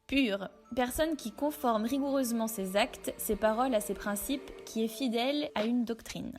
Pure, personne qui conforme rigoureusement ses actes, ses paroles à ses principes, qui est fidèle à une doctrine.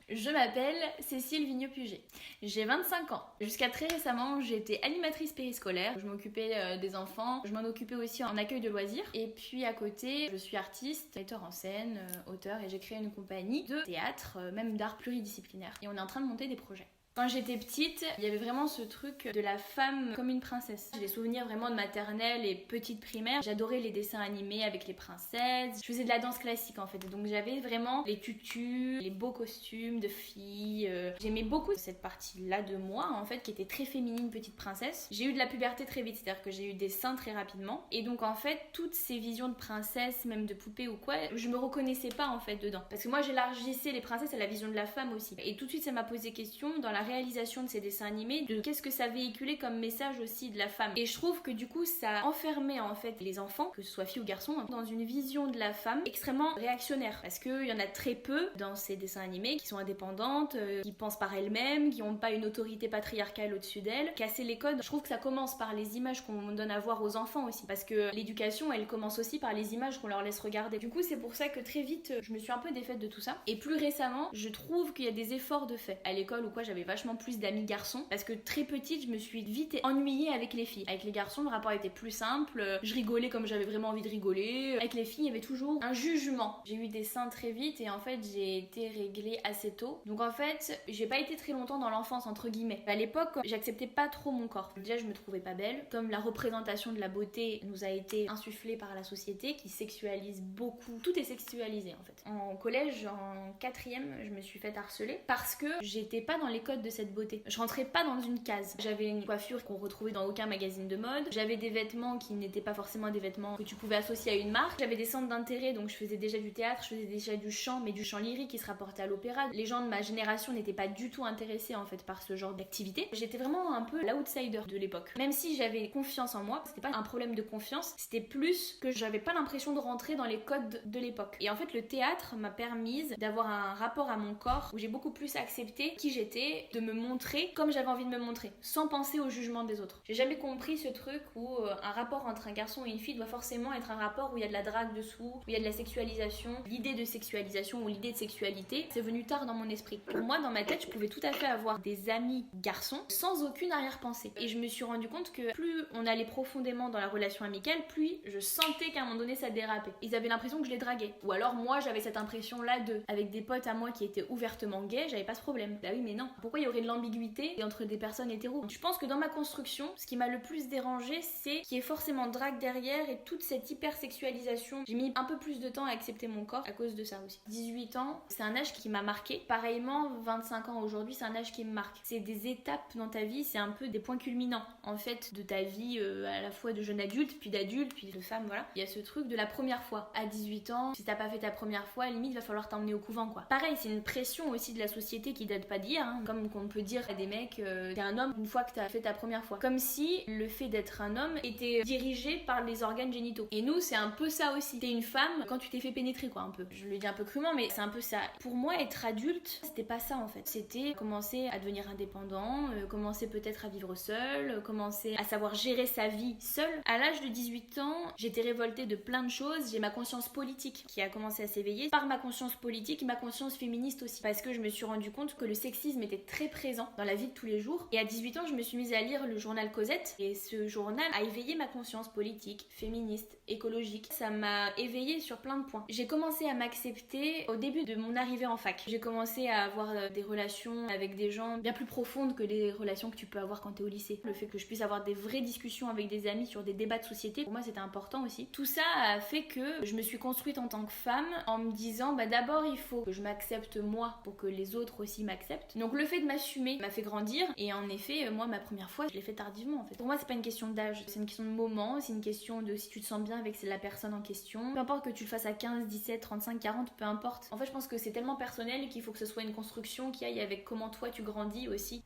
Je m'appelle Cécile Vigneault-Puget, j'ai 25 ans. Jusqu'à très récemment, j'étais animatrice périscolaire, je m'occupais des enfants, je m'en occupais aussi en accueil de loisirs. Et puis à côté, je suis artiste, metteur en scène, auteur, et j'ai créé une compagnie de théâtre, même d'art pluridisciplinaire. Et on est en train de monter des projets. Quand j'étais petite, il y avait vraiment ce truc de la femme comme une princesse. J'ai des souvenirs vraiment de maternelle et petite primaire. J'adorais les dessins animés avec les princesses. Je faisais de la danse classique en fait. Donc j'avais vraiment les tutus, les beaux costumes de filles. J'aimais beaucoup cette partie-là de moi en fait qui était très féminine, petite princesse. J'ai eu de la puberté très vite, c'est-à-dire que j'ai eu des seins très rapidement. Et donc en fait, toutes ces visions de princesse, même de poupée ou quoi, je me reconnaissais pas en fait dedans. Parce que moi j'élargissais les princesses à la vision de la femme aussi. Et tout de suite ça m'a posé question dans la réalisation de ces dessins animés, de qu'est-ce que ça véhiculait comme message aussi de la femme. Et je trouve que du coup ça enfermait en fait les enfants, que ce soit filles ou garçons, dans une vision de la femme extrêmement réactionnaire. Parce qu'il y en a très peu dans ces dessins animés qui sont indépendantes, qui pensent par elles-mêmes, qui n'ont pas une autorité patriarcale au-dessus d'elles. Casser les codes, je trouve que ça commence par les images qu'on donne à voir aux enfants aussi. Parce que l'éducation, elle commence aussi par les images qu'on leur laisse regarder. Du coup c'est pour ça que très vite je me suis un peu défaite de tout ça. Et plus récemment, je trouve qu'il y a des efforts de fait. À l'école ou quoi, j'avais vachement plus d'amis garçons parce que très petite je me suis vite ennuyée avec les filles. Avec les garçons le rapport était plus simple, je rigolais comme j'avais vraiment envie de rigoler. Avec les filles il y avait toujours un jugement. J'ai eu des seins très vite et en fait j'ai été réglée assez tôt. Donc en fait j'ai pas été très longtemps dans l'enfance entre guillemets. À l'époque j'acceptais pas trop mon corps. Déjà je me trouvais pas belle. Comme la représentation de la beauté nous a été insufflée par la société qui sexualise beaucoup. Tout est sexualisé en fait. En collège, en 4ème, je me suis fait harceler parce que j'étais pas dans les codes de cette beauté. Je rentrais pas dans une case. J'avais une coiffure qu'on retrouvait dans aucun magazine de mode. J'avais des vêtements qui n'étaient pas forcément des vêtements que tu pouvais associer à une marque. J'avais des centres d'intérêt, donc je faisais déjà du théâtre, je faisais déjà du chant, mais du chant lyrique qui se rapportait à l'opéra. Les gens de ma génération n'étaient pas du tout intéressés en fait par ce genre d'activité. J'étais vraiment un peu l'outsider de l'époque. Même si j'avais confiance en moi, c'était pas un problème de confiance, c'était plus que j'avais pas l'impression de rentrer dans les codes de l'époque. Et en fait, le théâtre m'a permise d'avoir un rapport à mon corps où j'ai beaucoup plus accepté qui j'étais, de me montrer comme j'avais envie de me montrer, sans penser au jugement des autres. J'ai jamais compris ce truc où un rapport entre un garçon et une fille doit forcément être un rapport où il y a de la drague dessous, où il y a de la sexualisation. L'idée de sexualisation ou l'idée de sexualité, c'est venu tard dans mon esprit. Pour moi, dans ma tête, je pouvais tout à fait avoir des amis garçons sans aucune arrière-pensée. Et je me suis rendu compte que plus on allait profondément dans la relation amicale, plus je sentais qu'à un moment donné ça dérapait. Ils avaient l'impression que je les draguais. Ou alors moi, j'avais cette impression-là d'eux. Avec des potes à moi qui étaient ouvertement gays, j'avais pas ce problème. Bah oui, mais non. Pourquoi il y aurait de l'ambiguïté entre des personnes hétéros? Je pense que dans ma construction, ce qui m'a le plus dérangé, c'est qu'il y ait forcément drague derrière et toute cette hypersexualisation. J'ai mis un peu plus de temps à accepter mon corps à cause de ça aussi. 18 ans, c'est un âge qui m'a marqué. Pareillement, 25 ans aujourd'hui, c'est un âge qui me marque. C'est des étapes dans ta vie, c'est un peu des points culminants en fait de ta vie, à la fois de jeune adulte, puis d'adulte, puis de femme, voilà. Il y a ce truc de la première fois. À 18 ans, si t'as pas fait ta première fois, à la limite, va falloir t'emmener au couvent, quoi. Pareil, c'est une pression aussi de la société qui date pas d'hier, hein. Comme qu'on peut dire à des mecs, t'es un homme une fois que t'as fait ta première fois. Comme si le fait d'être un homme était dirigé par les organes génitaux. Et nous, c'est un peu ça aussi. T'es une femme quand tu t'es fait pénétrer, quoi, un peu. Je le dis un peu crûment, mais c'est un peu ça. Pour moi, être adulte, c'était pas ça, en fait. C'était commencer à devenir indépendant, commencer peut-être à vivre seul, commencer à savoir gérer sa vie seul. À l'âge de 18 ans, j'étais révoltée de plein de choses. J'ai ma conscience politique qui a commencé à s'éveiller. Par ma conscience politique, ma conscience féministe aussi. Parce que je me suis rendu compte que le sexisme était très présent dans la vie de tous les jours. Et à 18 ans, je me suis mise à lire le journal Cosette. Et ce journal a éveillé ma conscience politique, féministe, écologique. Ça m'a éveillée sur plein de points. J'ai commencé à m'accepter au début de mon arrivée en fac. J'ai commencé à avoir des relations avec des gens bien plus profondes que les relations que tu peux avoir quand t'es au lycée. Le fait que je puisse avoir des vraies discussions avec des amis sur des débats de société, pour moi c'était important aussi. Tout ça a fait que je me suis construite en tant que femme en me disant d'abord il faut que je m'accepte moi pour que les autres aussi m'acceptent. Donc le fait de m'assumer m'a fait grandir et en effet moi ma première fois je l'ai fait tardivement en fait. Pour moi c'est pas une question d'âge, c'est une question de moment, c'est une question de si tu te sens bien avec la personne en question. Peu importe que tu le fasses à 15, 17, 35, 40, peu importe. En fait je pense que c'est tellement personnel qu'il faut que ce soit une construction qui aille avec comment toi tu grandis aussi.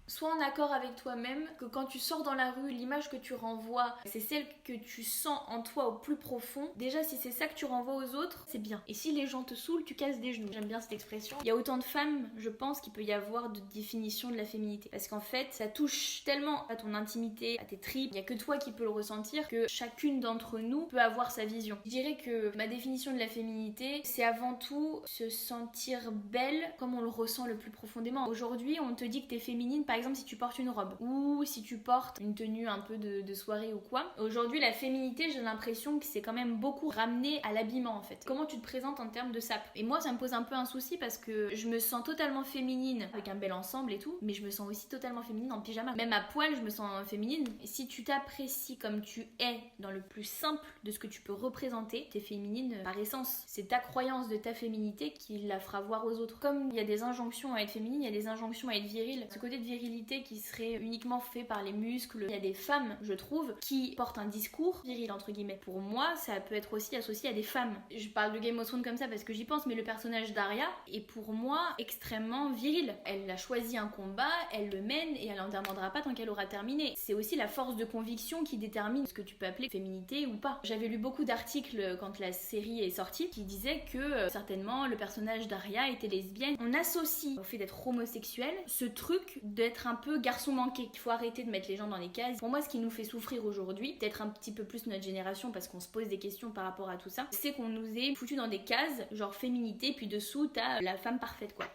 Sois en accord avec toi-même, que quand tu sors dans la rue, l'image que tu renvoies, c'est celle que tu sens en toi au plus profond. Déjà, si c'est ça que tu renvoies aux autres, c'est bien. Et si les gens te saoulent, tu casses des genoux. J'aime bien cette expression. Il y a autant de femmes, je pense, qu'il peut y avoir de définition de la féminité. Parce qu'en fait, ça touche tellement à ton intimité, à tes tripes, il n'y a que toi qui peux le ressentir, que chacune d'entre nous peut avoir sa vision. Je dirais que ma définition de la féminité, c'est avant tout se sentir belle comme on le ressent le plus profondément. Aujourd'hui, on te dit que t'es féminine, par exemple si tu portes une robe ou si tu portes une tenue un peu de soirée ou quoi. Aujourd'hui, la féminité, j'ai l'impression que c'est quand même beaucoup ramené à l'habillement en fait. Comment tu te présentes en termes de sape. Et moi, ça me pose un peu un souci parce que je me sens totalement féminine avec un bel ensemble et tout, mais je me sens aussi totalement féminine en pyjama. Même à poil, je me sens féminine. Et si tu t'apprécies comme tu es dans le plus simple de ce que tu peux représenter, t'es féminine par essence. C'est ta croyance de ta féminité qui la fera voir aux autres. Comme il y a des injonctions à être féminine, il y a des injonctions à être virile. Ce côté de virilité qui serait uniquement fait par les muscles. Il y a des femmes, je trouve, qui portent un discours viril entre guillemets. Pour moi, ça peut être aussi associé à des femmes. Je parle de Game of Thrones comme ça parce que j'y pense, mais le personnage d'Arya est pour moi extrêmement viril. Elle a choisi un combat, elle le mène et elle n'en demandera pas tant qu'elle aura terminé. C'est aussi la force de conviction qui détermine ce que tu peux appeler féminité ou pas. J'avais lu beaucoup d'articles quand la série est sortie qui disaient que certainement le personnage d'Arya était lesbienne. On associe au fait d'être homosexuel ce truc d'être un peu garçon manqué. Il faut arrêter de mettre les gens dans les cases. Pour moi, ce qui nous fait souffrir aujourd'hui, peut-être un petit peu plus notre génération parce qu'on se pose des questions par rapport à tout ça, c'est qu'on nous est foutu dans des cases, genre féminité, puis dessous t'as la femme parfaite quoi.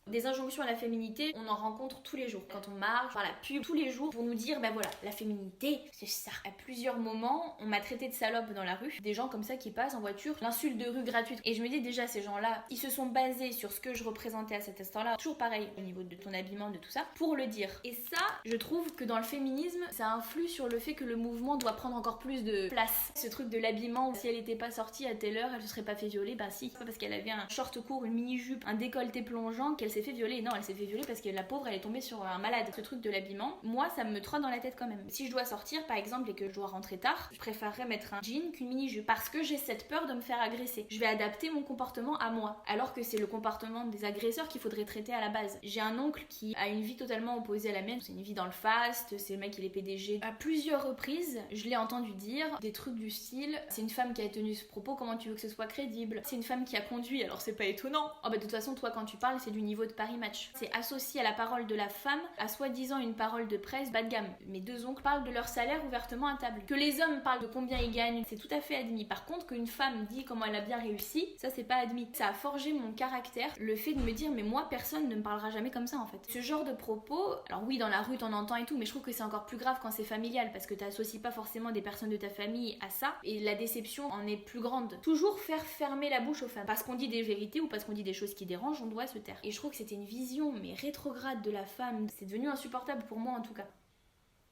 Des injonctions à la féminité, on en rencontre tous les jours. Quand on marche, par la pub, tous les jours, pour nous dire, ben voilà, la féminité, c'est ça. À plusieurs moments, on m'a traité de salope dans la rue. Des gens comme ça qui passent en voiture, l'insulte de rue gratuite. Et je me dis déjà, ces gens-là, ils se sont basés sur ce que je représentais à cet instant-là, toujours pareil au niveau de ton habillement, de tout ça, pour le dire. Et ça, je trouve que dans le féminisme, ça influe sur le fait que le mouvement doit prendre encore plus de place. Ce truc de l'habillement, si elle était pas sortie à telle heure, elle se serait pas fait violer, bah si. C'est pas parce qu'elle avait un short court, une mini-jupe, un décolleté plongeant qu'elle s'est fait violer. Non, elle s'est fait violer parce que la pauvre elle est tombée sur un malade. Ce truc de l'habillement, moi ça me trotte dans la tête quand même. Si je dois sortir par exemple et que je dois rentrer tard, je préférerais mettre un jean qu'une mini-jupe parce que j'ai cette peur de me faire agresser. Je vais adapter mon comportement à moi, alors que c'est le comportement des agresseurs qu'il faudrait traiter à la base. J'ai un oncle qui a une vie totalement opposée à la mienne. C'est une vie dans le fast, c'est le mec il est PDG. À plusieurs reprises, je l'ai entendu dire des trucs du style c'est une femme qui a tenu ce propos, comment tu veux que ce soit crédible? C'est une femme qui a conduit, alors c'est pas étonnant. Oh bah de toute façon toi quand tu parles c'est du niveau de Paris Match. C'est associé à la parole de la femme, à soi-disant une parole de presse bas de gamme. Mes deux oncles parlent de leur salaire ouvertement à table. Que les hommes parlent de combien ils gagnent, c'est tout à fait admis. Par contre, qu'une femme dit comment elle a bien réussi, ça c'est pas admis. Ça a forgé mon caractère, le fait de me dire mais moi personne ne me parlera jamais comme ça en fait. Ce genre de propos, alors oui dans la rue t'en entends et tout, mais je trouve que c'est encore plus grave quand c'est familial parce que t'associes pas forcément des personnes de ta famille à ça et la déception en est plus grande. Toujours faire fermer la bouche aux femmes. Parce qu'on dit des vérités ou parce qu'on dit des choses qui dérangent, on doit se taire. Et je trouve que c'était une vision mais rétrograde de la femme, c'est devenu insupportable pour moi en tout cas.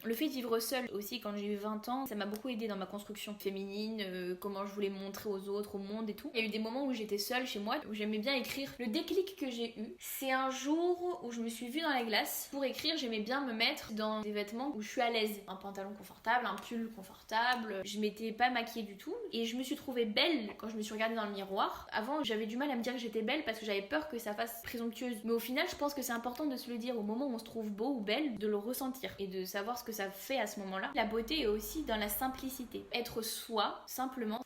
Le fait de vivre seule aussi quand j'ai eu 20 ans, ça m'a beaucoup aidé dans ma construction féminine, comment je voulais me montrer aux autres, au monde et tout. Il y a eu des moments où j'étais seule chez moi, où j'aimais bien écrire. Le déclic que j'ai eu, c'est un jour où je me suis vue dans la glace. Pour écrire, j'aimais bien me mettre dans des vêtements où je suis à l'aise. Un pantalon confortable, un pull confortable. Je m'étais pas maquillée du tout. Et je me suis trouvée belle quand je me suis regardée dans le miroir. Avant, j'avais du mal à me dire que j'étais belle parce que j'avais peur que ça fasse présomptueuse. Mais au final, je pense que c'est important de se le dire au moment où on se trouve beau ou belle, de le ressentir et de savoir ce que ça fait à ce moment-là. La beauté est aussi dans la simplicité. Être soi, simplement.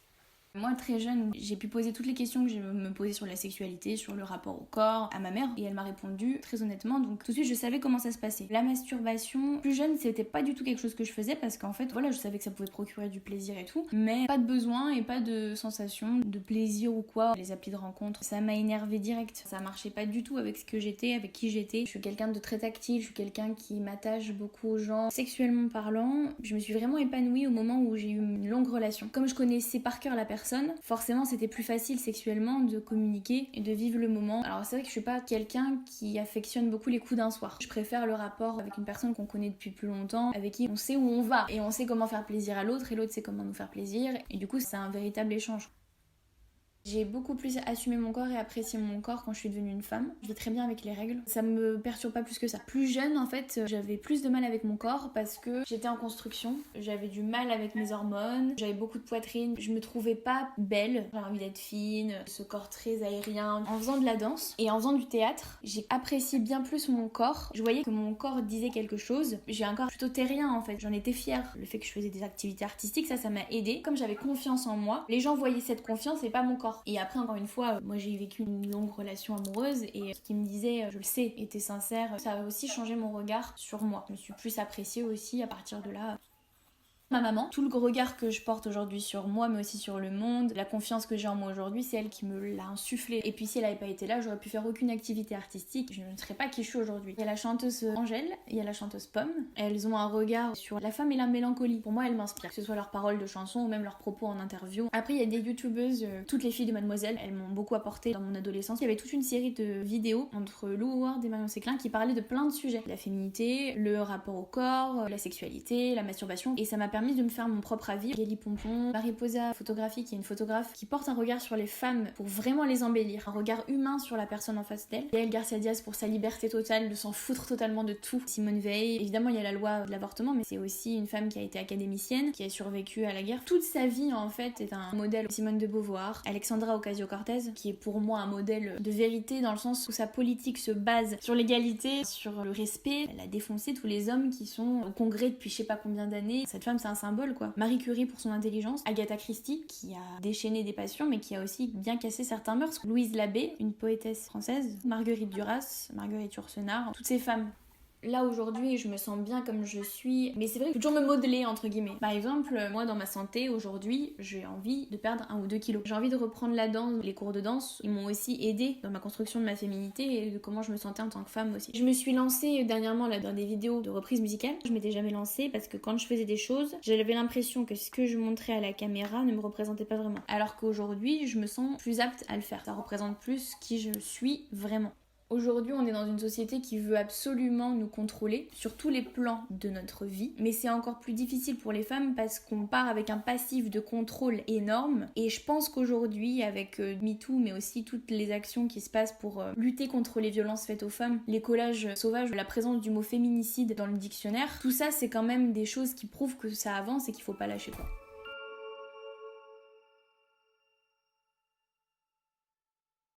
Moi, très jeune, j'ai pu poser toutes les questions que je me posais sur la sexualité, sur le rapport au corps, à ma mère, et elle m'a répondu très honnêtement, donc tout de suite je savais comment ça se passait. La masturbation, plus jeune, c'était pas du tout quelque chose que je faisais parce qu'en fait, voilà, je savais que ça pouvait procurer du plaisir et tout, mais pas de besoin et pas de sensation de plaisir ou quoi. Les applis de rencontre, ça m'a énervé direct. Ça marchait pas du tout avec ce que j'étais, avec qui j'étais. Je suis quelqu'un de très tactile, je suis quelqu'un qui m'attache beaucoup aux gens. Sexuellement parlant, je me suis vraiment épanouie au moment où j'ai eu une longue relation. Comme je connaissais par cœur la personne, forcément c'était plus facile sexuellement de communiquer et de vivre le moment. Alors c'est vrai que je suis pas quelqu'un qui affectionne beaucoup les coups d'un soir. Je préfère le rapport avec une personne qu'on connaît depuis plus longtemps, avec qui on sait où on va et on sait comment faire plaisir à l'autre et l'autre sait comment nous faire plaisir et du coup c'est un véritable échange. J'ai beaucoup plus assumé mon corps et apprécié mon corps quand je suis devenue une femme. Je vis très bien avec les règles. Ça me perturbe pas plus que ça. Plus jeune, en fait, j'avais plus de mal avec mon corps parce que j'étais en construction. J'avais du mal avec mes hormones. J'avais beaucoup de poitrine. Je me trouvais pas belle. J'avais envie d'être fine, ce corps très aérien. En faisant de la danse et en faisant du théâtre, j'ai apprécié bien plus mon corps. Je voyais que mon corps disait quelque chose. J'ai un corps plutôt terrien, en fait. J'en étais fière. Le fait que je faisais des activités artistiques, ça m'a aidée. Comme j'avais confiance en moi, les gens voyaient cette confiance et pas mon corps. Et après, encore une fois, moi j'ai vécu une longue relation amoureuse et ce qui me disait, je le sais, était sincère. Ça a aussi changé mon regard sur moi. Je me suis plus appréciée aussi à partir de là. Ma maman, tout le regard que je porte aujourd'hui sur moi mais aussi sur le monde, la confiance que j'ai en moi aujourd'hui, c'est elle qui me l'a insufflé. Et puis si elle avait pas été là, j'aurais pu faire aucune activité artistique, je ne serais pas qui je suis aujourd'hui. Il y a la chanteuse Angèle, il y a la chanteuse Pomme. Elles ont un regard sur la femme et la mélancolie. Pour moi, elles m'inspirent, que ce soit leurs paroles de chansons ou même leurs propos en interview. Après, il y a des youtubeuses, toutes les filles de Mademoiselle, elles m'ont beaucoup apporté dans mon adolescence. Il y avait toute une série de vidéos entre Lou Howard et Marion Séclin qui parlaient de plein de sujets. La féminité, le rapport au corps, la sexualité, la masturbation. Et ça m'a permis de me faire mon propre avis. Gaëlie Pompon, Mariposa Photographie, qui est une photographe qui porte un regard sur les femmes pour vraiment les embellir, un regard humain sur la personne en face d'elle. Gaëlle Garcia Diaz pour sa liberté totale de s'en foutre totalement de tout. Simone Veil, évidemment il y a la loi de l'avortement, mais c'est aussi une femme qui a été académicienne, qui a survécu à la guerre. Toute sa vie en fait est un modèle. Simone de Beauvoir, Alexandra Ocasio-Cortez, qui est pour moi un modèle de vérité dans le sens où sa politique se base sur l'égalité, sur le respect. Elle a défoncé tous les hommes qui sont au Congrès depuis je sais pas combien d'années. Cette femme c'est un symbole quoi. Marie Curie pour son intelligence, Agatha Christie qui a déchaîné des passions mais qui a aussi bien cassé certains mœurs, Louise Labbé, une poétesse française, Marguerite Duras, Marguerite Yourcenar, toutes ces femmes. Là aujourd'hui je me sens bien comme je suis, mais c'est vrai que je peux toujours me modeler entre guillemets. Par exemple, moi dans ma santé aujourd'hui j'ai envie de perdre 1 ou 2 kilos. J'ai envie de reprendre la danse, les cours de danse, ils m'ont aussi aidé dans ma construction de ma féminité et de comment je me sentais en tant que femme aussi. Je me suis lancée dernièrement là, dans des vidéos de reprise musicale. Je m'étais jamais lancée parce que quand je faisais des choses, j'avais l'impression que ce que je montrais à la caméra ne me représentait pas vraiment. Alors qu'aujourd'hui je me sens plus apte à le faire. Ça représente plus qui je suis vraiment. Aujourd'hui, on est dans une société qui veut absolument nous contrôler sur tous les plans de notre vie, mais c'est encore plus difficile pour les femmes parce qu'on part avec un passif de contrôle énorme et je pense qu'aujourd'hui, avec MeToo, mais aussi toutes les actions qui se passent pour lutter contre les violences faites aux femmes, les collages sauvages, la présence du mot féminicide dans le dictionnaire, tout ça c'est quand même des choses qui prouvent que ça avance et qu'il faut pas lâcher quoi.